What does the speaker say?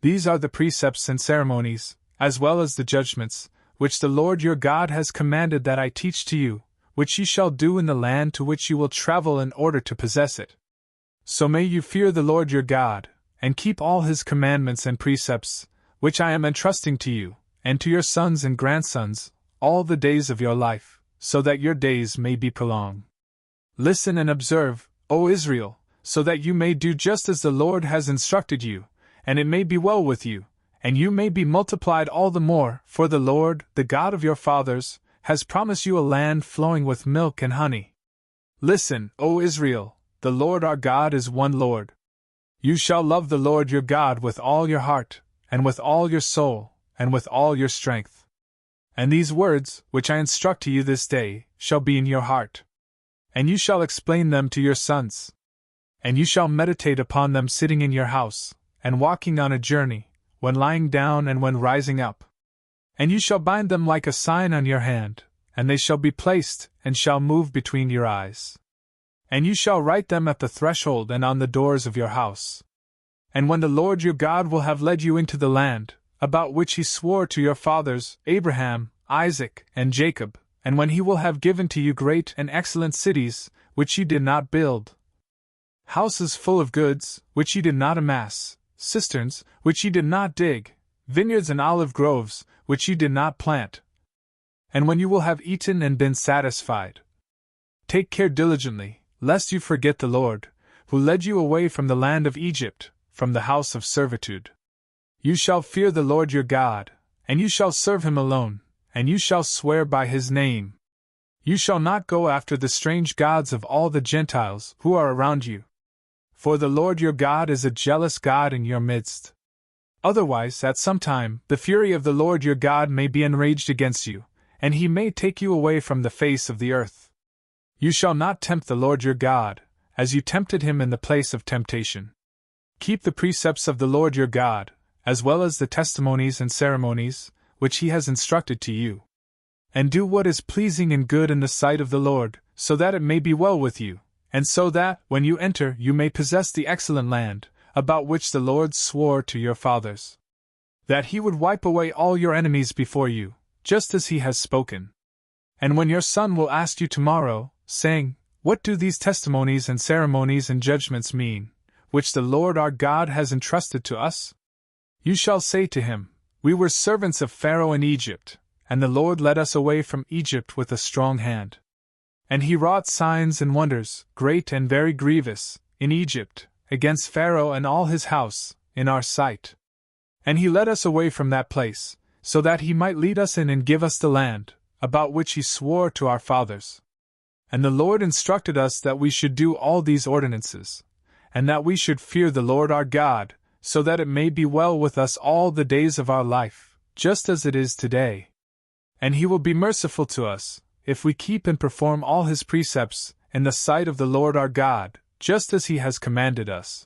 These are the precepts and ceremonies, as well as the judgments, which the Lord your God has commanded that I teach to you, which ye shall do in the land to which you will travel in order to possess it. So may you fear the Lord your God, and keep all his commandments and precepts, which I am entrusting to you, and to your sons and grandsons, all the days of your life, so that your days may be prolonged. Listen and observe, O Israel, so that you may do just as the Lord has instructed you, and it may be well with you, and you may be multiplied all the more, for the Lord, the God of your fathers, has promised you a land flowing with milk and honey. Listen, O Israel, the Lord our God is one Lord. You shall love the Lord your God with all your heart, and with all your soul, and with all your strength. And these words, which I instruct to you this day, shall be in your heart. And you shall explain them to your sons. And you shall meditate upon them sitting in your house, and walking on a journey, when lying down and when rising up. And you shall bind them like a sign on your hand, and they shall be placed, and shall move between your eyes. And you shall write them at the threshold and on the doors of your house. And when the Lord your God will have led you into the land, about which he swore to your fathers, Abraham, Isaac, and Jacob, and when he will have given to you great and excellent cities, which ye did not build, houses full of goods, which ye did not amass, cisterns, which ye did not dig, vineyards and olive groves, which ye did not plant. And when you will have eaten and been satisfied, take care diligently, lest you forget the Lord, who led you away from the land of Egypt, from the house of servitude. You shall fear the Lord your God, and you shall serve him alone, and you shall swear by his name. You shall not go after the strange gods of all the Gentiles who are around you. For the Lord your God is a jealous God in your midst. Otherwise, at some time, the fury of the Lord your God may be enraged against you, and he may take you away from the face of the earth. You shall not tempt the Lord your God, as you tempted him in the place of temptation. Keep the precepts of the Lord your God, as well as the testimonies and ceremonies, which he has instructed to you. And do what is pleasing and good in the sight of the Lord, so that it may be well with you, and so that, when you enter, you may possess the excellent land, about which the Lord swore to your fathers, that he would wipe away all your enemies before you, just as he has spoken. And when your son will ask you tomorrow, saying, What do these testimonies and ceremonies and judgments mean, which the Lord our God has entrusted to us? You shall say to him, We were servants of Pharaoh in Egypt, and the Lord led us away from Egypt with a strong hand. And he wrought signs and wonders, great and very grievous, in Egypt, against Pharaoh and all his house, in our sight. And he led us away from that place, so that he might lead us in and give us the land, about which he swore to our fathers. And the Lord instructed us that we should do all these ordinances, and that we should fear the Lord our God, so that it may be well with us all the days of our life, just as it is today. And he will be merciful to us, if we keep and perform all his precepts, in the sight of the Lord our God, just as he has commanded us.